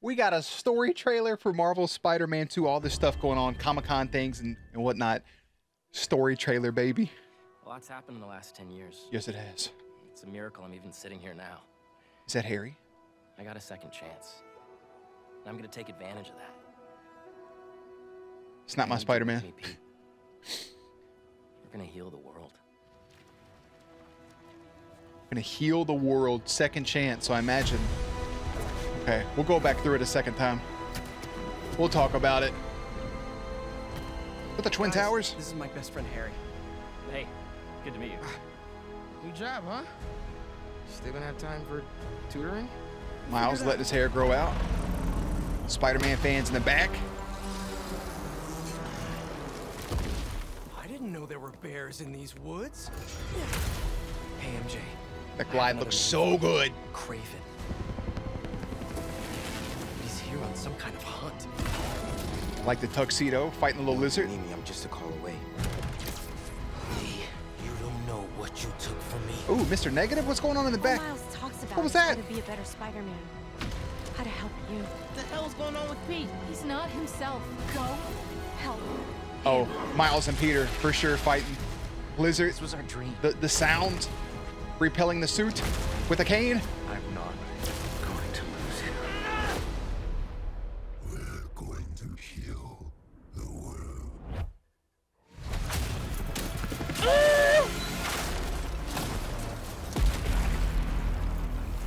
We got a story trailer for Marvel Spider-Man 2, all this stuff going on, Comic-Con things and whatnot. Story trailer, baby. A lot's happened in the last 10 years. Yes, it has. It's a miracle I'm even sitting here now. Is that Harry? I got a second chance. And I'm gonna take advantage of that. It's not my Spider-Man. We're gonna heal the world. We're gonna heal the world. Second chance, so I imagine. Okay, we'll go back through it a second time. We'll talk about it. With the Twin Towers? This is my best friend, Harry. Hey, good to meet you. New job, huh? Still gonna have time for tutoring? Miles letting his hair grow out. Spider-Man fans in the back. I didn't know there were bears in these woods. Hey, MJ. That glide looks so good. Craven. He's here on some kind of hunt. Like the tuxedo, fighting the little lizard. Believe me, I'm just a call away. Hey, you don't know what you took from me. Ooh, Mr. Negative, what's going on in the back? Miles talks about What was that? how to be a better Spider-Man. How to help you. What the hell's going on with Pete? He's not himself. Go help. Oh, Miles and Peter for sure fighting. Lizard. This was our dream. The sound repelling the suit with a cane. I'm not going to lose him. We're going to heal the world.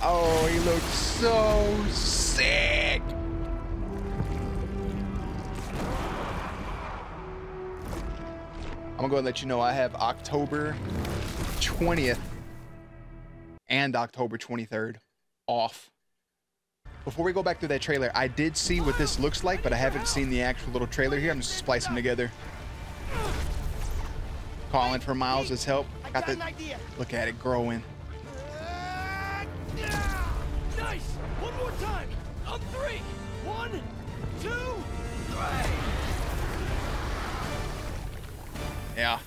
Oh, he looks so sick. I'm gonna go and let you know I have October 20th and October 23rd off. Before we go back through that trailer, I did see what this looks like, but I haven't seen the actual little trailer here. I'm just splicing them together. Calling for Miles' help. Got the look at it growing. Nice! One more time! On three! 1, 2, 3! Yeah,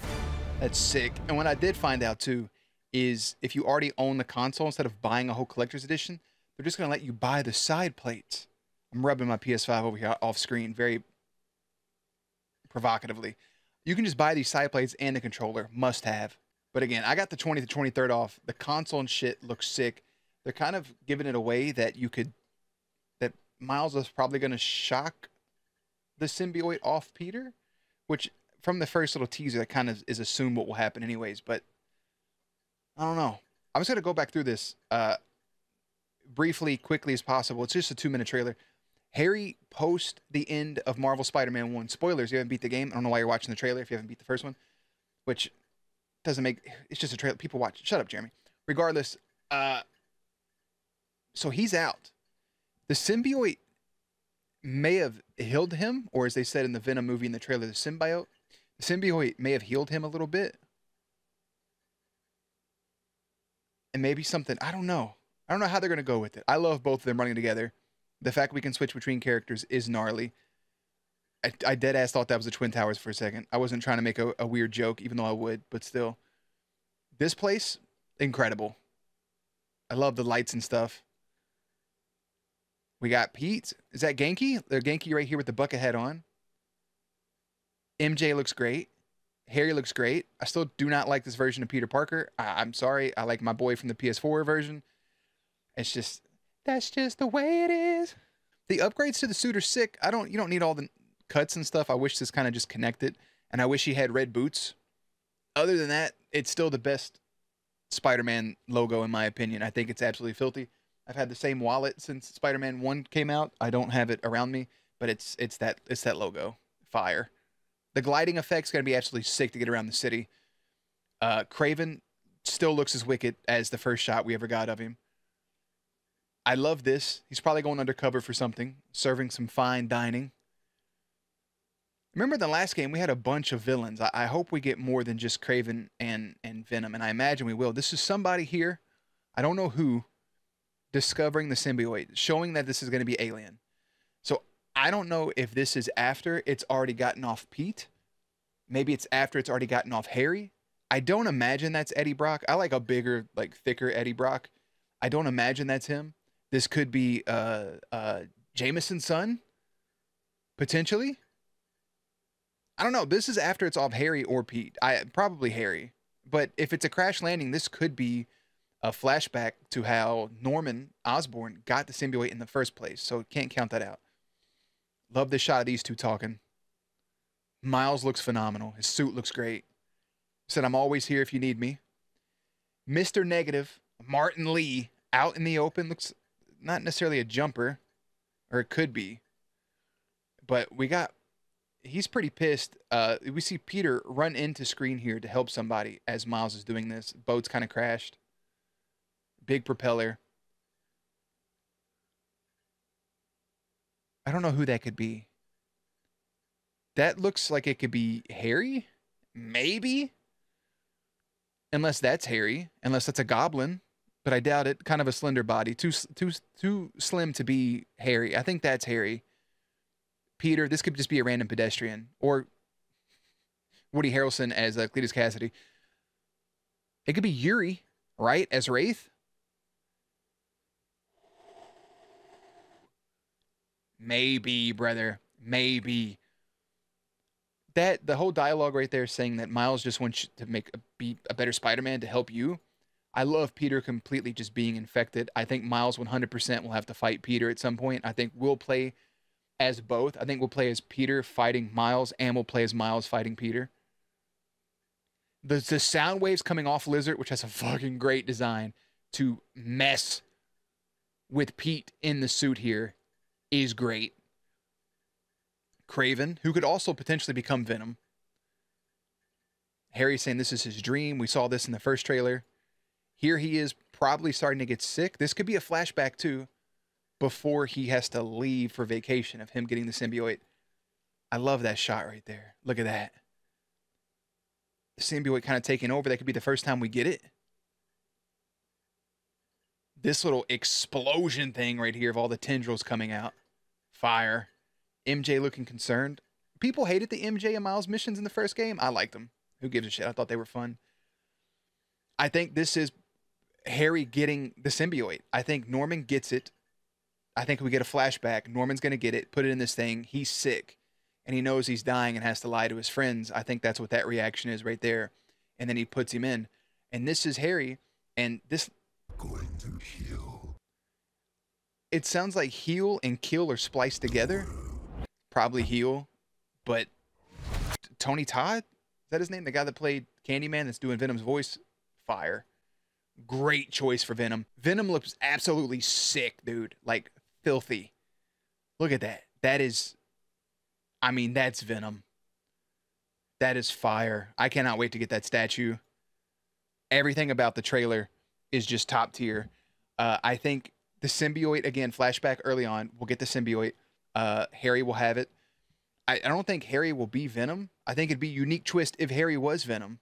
that's sick. And what I did find out too is if you already own the console, instead of buying a whole collector's edition, they're just gonna let you buy the side plates. I'm rubbing my PS5 over here off screen very provocatively. You can just buy these side plates and the controller, must have. But again, I got the 20th to 23rd off. The console and shit looks sick. They're kind of giving it away that that Miles is probably gonna shock the symbiote off Peter, which from the first little teaser, that kind of is assumed what will happen anyways, but I don't know. I'm just going to go back through this briefly, quickly as possible. It's just a 2-minute trailer. Harry post the end of Marvel Spider-Man 1. Spoilers, you haven't beat the game. I don't know why you're watching the trailer if you haven't beat the first one, which doesn't make, it's just a trailer. People watch. Shut up, Jeremy. Regardless, so he's out. The symbiote may have healed him, or as they said in the Venom movie in the trailer, the symbiote may have healed him a little bit. And maybe something, I don't know. I don't know how they're going to go with it. I love both of them running together. The fact we can switch between characters is gnarly. I dead-ass thought that was the Twin Towers for a second. I wasn't trying to make a weird joke, even though I would, but still. This place, incredible. I love the lights and stuff. We got Pete. Is that Genki? The Genki right here with the bucket hat on. MJ looks great. Harry looks great. I still do not like this version of Peter Parker. I'm sorry. I like my boy from the PS4 version. It's just, that's just the way it is. The upgrades to the suit are sick. You don't need all the cuts and stuff. I wish this kind of just connected. And I wish he had red boots. Other than that, it's still the best Spider-Man logo in my opinion. I think it's absolutely filthy. I've had the same wallet since Spider-Man 1 came out. I don't have it around me, but it's that logo. Fire. The gliding effect's going to be absolutely sick to get around the city. Craven still looks as wicked as the first shot we ever got of him. I love this. He's probably going undercover for something, serving some fine dining. Remember the last game, we had a bunch of villains. I hope we get more than just Craven and Venom, and I imagine we will. This is somebody here, I don't know who, discovering the symbiote, showing that this is going to be alien. So I don't know if this is after it's already gotten off Pete. Maybe it's after it's already gotten off Harry. I don't imagine that's Eddie Brock. I like a bigger, like thicker Eddie Brock. I don't imagine that's him. This could be Jameson's son? Potentially? I don't know. This is after it's off Harry or Pete. Probably Harry. But if it's a crash landing, this could be a flashback to how Norman Osborn got the symbiote in the first place. So can't count that out. Love this shot of these two talking. Miles looks phenomenal. His suit looks great. Said, I'm always here if you need me. Mr. Negative, Martin Lee, out in the open. Looks not necessarily a jumper. Or it could be. But he's pretty pissed. We see Peter run into screen here to help somebody as Miles is doing this. Boat's kind of crashed. Big propeller. I don't know who that could be. That looks like it could be Harry? Maybe? Unless that's Harry. Unless that's a goblin. But I doubt it. Kind of a slender body. Too slim to be Harry. I think that's Harry. Peter, this could just be a random pedestrian. Or Woody Harrelson as Cletus Cassidy. It could be Yuri, right? As Wraith. Maybe, brother. Maybe. The whole dialogue right there saying that Miles just wants you to be a better Spider-Man to help you. I love Peter completely just being infected. I think Miles 100% will have to fight Peter at some point. I think we'll play as both. I think we'll play as Peter fighting Miles, and we'll play as Miles fighting Peter. The sound waves coming off Lizard, which has a fucking great design, to mess with Pete in the suit here is great. Craven, who could also potentially become Venom. Harry saying this is his dream. We saw this in the first trailer. Here he is probably starting to get sick. This could be a flashback too, before he has to leave for vacation, of him getting the symbiote. I love that shot right there. Look at that. The symbiote kind of taking over. That could be the first time we get it. This little explosion thing right here of all the tendrils coming out. Fire. MJ looking concerned. People hated the MJ and Miles missions in the first game. I liked them. Who gives a shit? I thought they were fun. I think this is Harry getting the symbiote. I think Norman gets it. I think we get a flashback. Norman's going to get it, put it in this thing. He's sick, and he knows he's dying and has to lie to his friends. I think that's what that reaction is right there. And then he puts him in. And this is Harry, and this... Going to heal. It sounds like heal and kill are spliced together. Probably heal, but Tony Todd? Is that his name? The guy that played Candyman that's doing Venom's voice? Fire. Great choice for Venom. Venom looks absolutely sick, dude. Like, filthy. Look at that. That is... I mean, that's Venom. That is fire. I cannot wait to get that statue. Everything about the trailer is just top tier. I think the symbiote, again, flashback early on, we'll get the symbiote. Harry will have it. I don't think Harry will be Venom. I think it'd be a unique twist if Harry was Venom.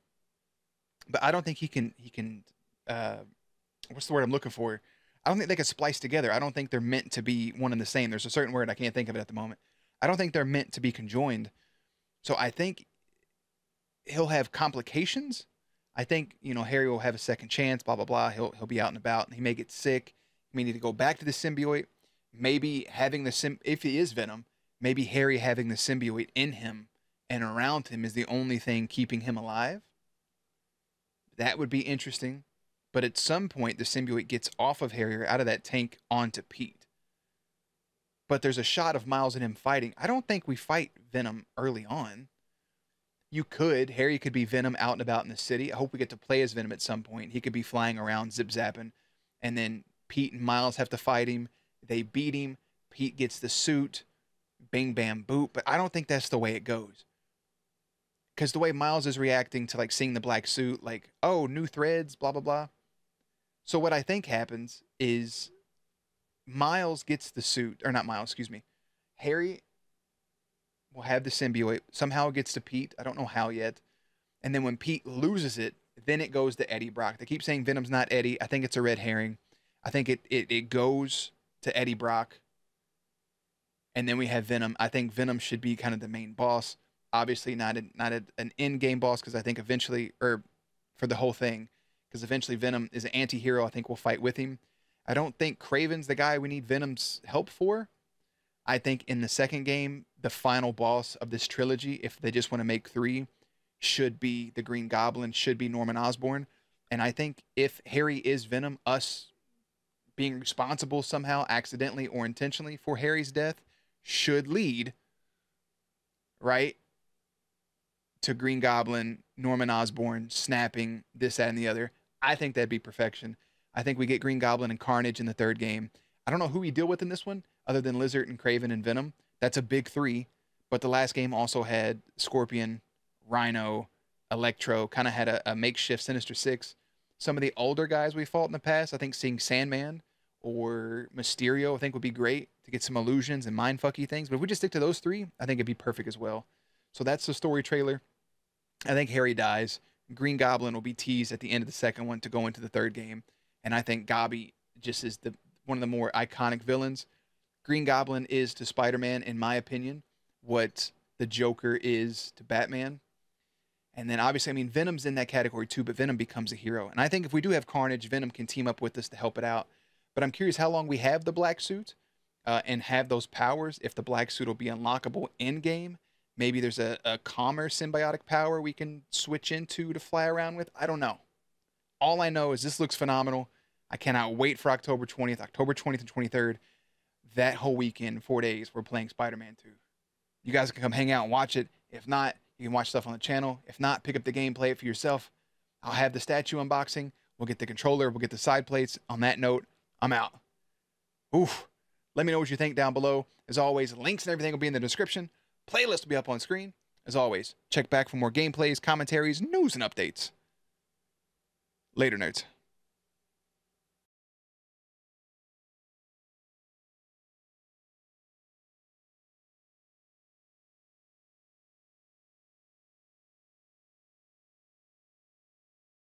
But I don't think he can what's the word I'm looking for? I don't think they can splice together. I don't think they're meant to be one and the same. There's a certain word, I can't think of it at the moment. I don't think they're meant to be conjoined. So I think he'll have complications. I think, Harry will have a second chance, blah, blah, blah. He'll be out and about. He may get sick. He may need to go back to the symbiote. Maybe having if he is Venom, maybe Harry having the symbiote in him and around him is the only thing keeping him alive. That would be interesting. But at some point, the symbiote gets off of Harry or out of that tank onto Pete. But there's a shot of Miles and him fighting. I don't think we fight Venom early on. You could. Harry could be Venom out and about in the city. I hope we get to play as Venom at some point. He could be flying around, zip-zapping. And then Pete and Miles have to fight him. They beat him. Pete gets the suit. Bing, bam, boop. But I don't think that's the way it goes. Because the way Miles is reacting to, seeing the black suit, oh, new threads, blah, blah, blah. So what I think happens is Miles gets the suit. Or not Miles, excuse me. Harry will have the symbiote. Somehow it gets to Pete. I don't know how yet. And then when Pete loses it, then it goes to Eddie Brock. They keep saying Venom's not Eddie. I think it's a red herring. I think it goes to Eddie Brock. And then we have Venom. I think Venom should be kind of the main boss. Obviously not an in-game boss, because I think eventually, or for the whole thing, because eventually Venom is an anti-hero. I think we'll fight with him. I don't think Craven's the guy we need Venom's help for. I think in the second game, the final boss of this trilogy, if they just want to make 3, should be the Green Goblin, should be Norman Osborn. And I think if Harry is Venom, us being responsible somehow, accidentally or intentionally, for Harry's death should lead, right, to Green Goblin, Norman Osborn snapping this, that, and the other. I think that'd be perfection. I think we get Green Goblin and Carnage in the third game. I don't know who we deal with in this one other than Lizard and Kraven and Venom. That's a big 3. But the last game also had Scorpion, Rhino, Electro, kind of had a makeshift Sinister Six. Some of the older guys we fought in the past, I think seeing Sandman or Mysterio, I think would be great to get some illusions and mindfucky things. But if we just stick to those 3, I think it'd be perfect as well. So that's the story trailer. I think Harry dies. Green Goblin will be teased at the end of the second one to go into the third game. And I think Gobby just is one of the more iconic villains. Green Goblin is to Spider-Man, in my opinion, what the Joker is to Batman. And then obviously, I mean, Venom's in that category too, but Venom becomes a hero. And I think if we do have Carnage, Venom can team up with us to help it out. But I'm curious how long we have the black suit and have those powers. If the black suit will be unlockable in-game. Maybe there's a calmer symbiotic power we can switch into to fly around with. I don't know. All I know is this looks phenomenal. I cannot wait for October 20th, October 20th and 23rd. That whole weekend, 4 days, we're playing Spider-Man 2. You guys can come hang out and watch it. If not, you can watch stuff on the channel. If not, pick up the game, play it for yourself. I'll have the statue unboxing. We'll get the controller. We'll get the side plates. On that note, I'm out. Oof. Let me know what you think down below. As always, links and everything will be in the description. Playlist will be up on screen. As always, check back for more gameplays, commentaries, news, and updates. Later, nerds.